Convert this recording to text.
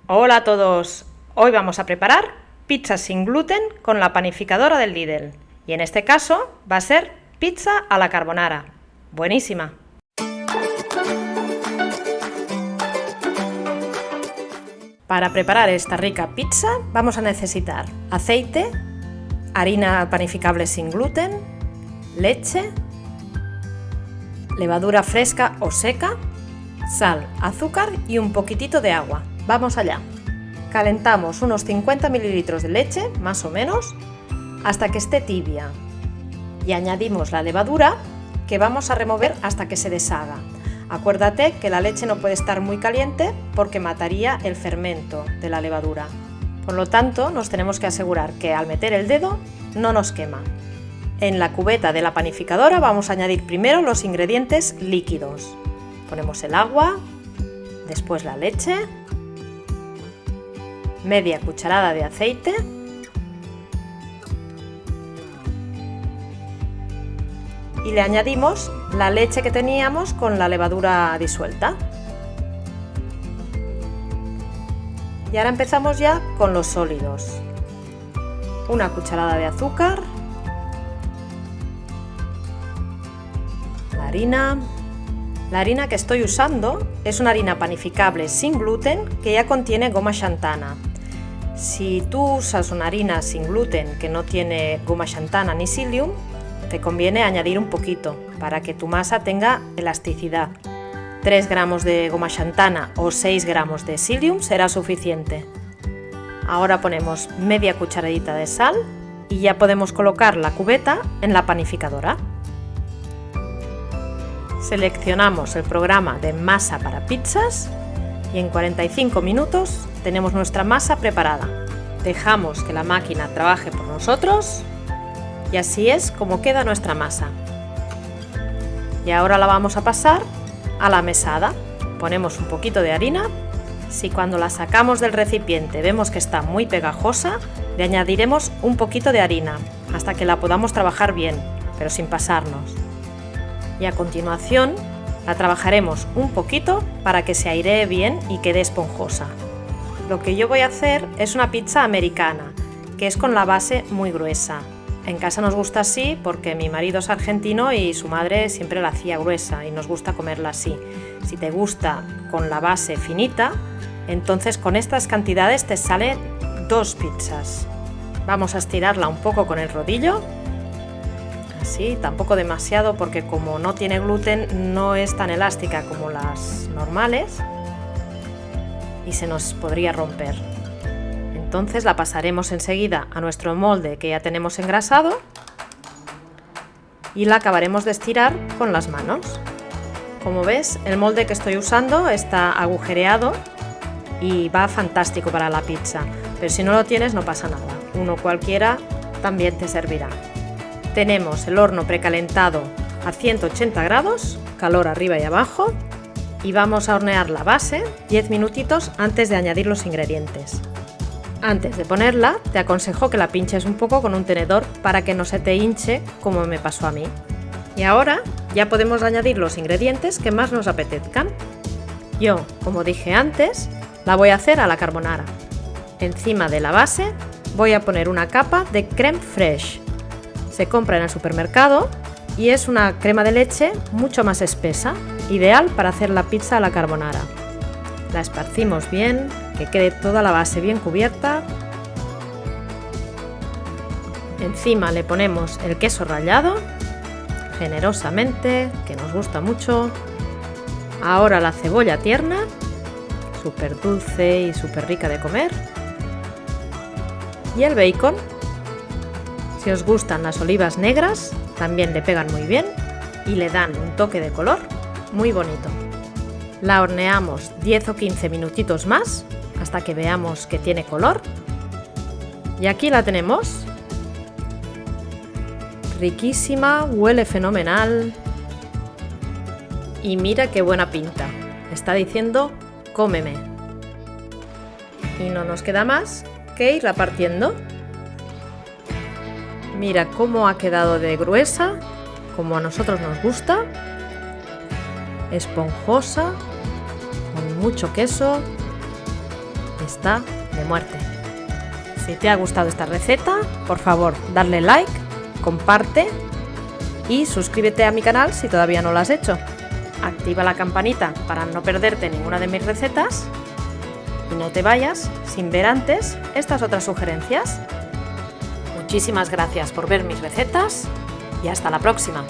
Hola a todos, hoy vamos a preparar pizza sin gluten con la panificadora del Lidl y en este caso va a ser pizza a la carbonara, buenísima. Para preparar esta rica pizza vamos a necesitar aceite, harina panificable sin gluten, leche, levadura fresca o seca, sal, azúcar y un poquitito de agua. Vamos allá. Calentamos unos 50 mililitros de leche, más o menos, hasta que esté tibia. Y añadimos la levadura, que vamos a remover hasta que se deshaga. Acuérdate que la leche no puede estar muy caliente porque mataría el fermento de la levadura. Por lo tanto, nos tenemos que asegurar que al meter el dedo no nos quema. En la cubeta de la panificadora vamos a añadir primero los ingredientes líquidos. Ponemos el agua, después la leche, media cucharada de aceite y le añadimos la leche que teníamos con la levadura disuelta. Y ahora empezamos ya con los sólidos. Una cucharada de azúcar, la harina. La harina que estoy usando es una harina panificable sin gluten que ya contiene goma xantana. Si tú usas una harina sin gluten que no tiene goma xantana ni psyllium, te conviene añadir un poquito para que tu masa tenga elasticidad. 3 gramos de goma xantana o 6 gramos de psyllium será suficiente. Ahora ponemos media cucharadita de sal y ya podemos colocar la cubeta en la panificadora. Seleccionamos el programa de masa para pizzas y en 45 minutos tenemos nuestra masa preparada. Dejamos que la máquina trabaje por nosotros y así es como queda nuestra masa. Y ahora la vamos a pasar a la mesada. Ponemos un poquito de harina. Si cuando la sacamos del recipiente vemos que está muy pegajosa, le añadiremos un poquito de harina hasta que la podamos trabajar bien, pero sin pasarnos. Y a continuación la trabajaremos un poquito para que se airee bien y quede esponjosa. Lo que yo voy a hacer es una pizza americana, que es con la base muy gruesa. En casa nos gusta así porque mi marido es argentino y su madre siempre la hacía gruesa y nos gusta comerla así. Si te gusta con la base finita, entonces con estas cantidades te salen 2 pizzas. Vamos a estirarla un poco con el rodillo. Así, tampoco demasiado porque como no tiene gluten no es tan elástica como las normales y se nos podría romper. Entonces la pasaremos enseguida a nuestro molde que ya tenemos engrasado y la acabaremos de estirar con las manos. Como ves, el molde que estoy usando está agujereado y va fantástico para la pizza, pero si no lo tienes no pasa nada, uno cualquiera también te servirá. Tenemos el horno precalentado a 180 grados, calor arriba y abajo, y vamos a hornear la base 10 minutitos antes de añadir los ingredientes. Antes de ponerla, te aconsejo que la pinches un poco con un tenedor para que no se te hinche como me pasó a mí. Y ahora ya podemos añadir los ingredientes que más nos apetezcan. Yo, como dije antes, la voy a hacer a la carbonara. Encima de la base voy a poner una capa de crème fraîche. Se compra en el supermercado y es una crema de leche mucho más espesa, ideal para hacer la pizza a la carbonara. La esparcimos bien, que quede toda la base bien cubierta. Encima le ponemos el queso rallado, generosamente, que nos gusta mucho. Ahora la cebolla tierna, súper dulce y súper rica de comer. Y el bacon. Si os gustan las olivas negras, también le pegan muy bien y le dan un toque de color muy bonito. La horneamos 10 o 15 minutitos más hasta que veamos que tiene color. Y aquí la tenemos. Riquísima, huele fenomenal. Y mira qué buena pinta. Está diciendo, cómeme. Y no nos queda más que irla partiendo. Mira cómo ha quedado de gruesa, como a nosotros nos gusta, esponjosa, con mucho queso, está de muerte. Si te ha gustado esta receta, por favor, darle like, comparte y suscríbete a mi canal si todavía no lo has hecho. Activa la campanita para no perderte ninguna de mis recetas y no te vayas sin ver antes estas otras sugerencias. Muchísimas gracias por ver mis recetas y hasta la próxima.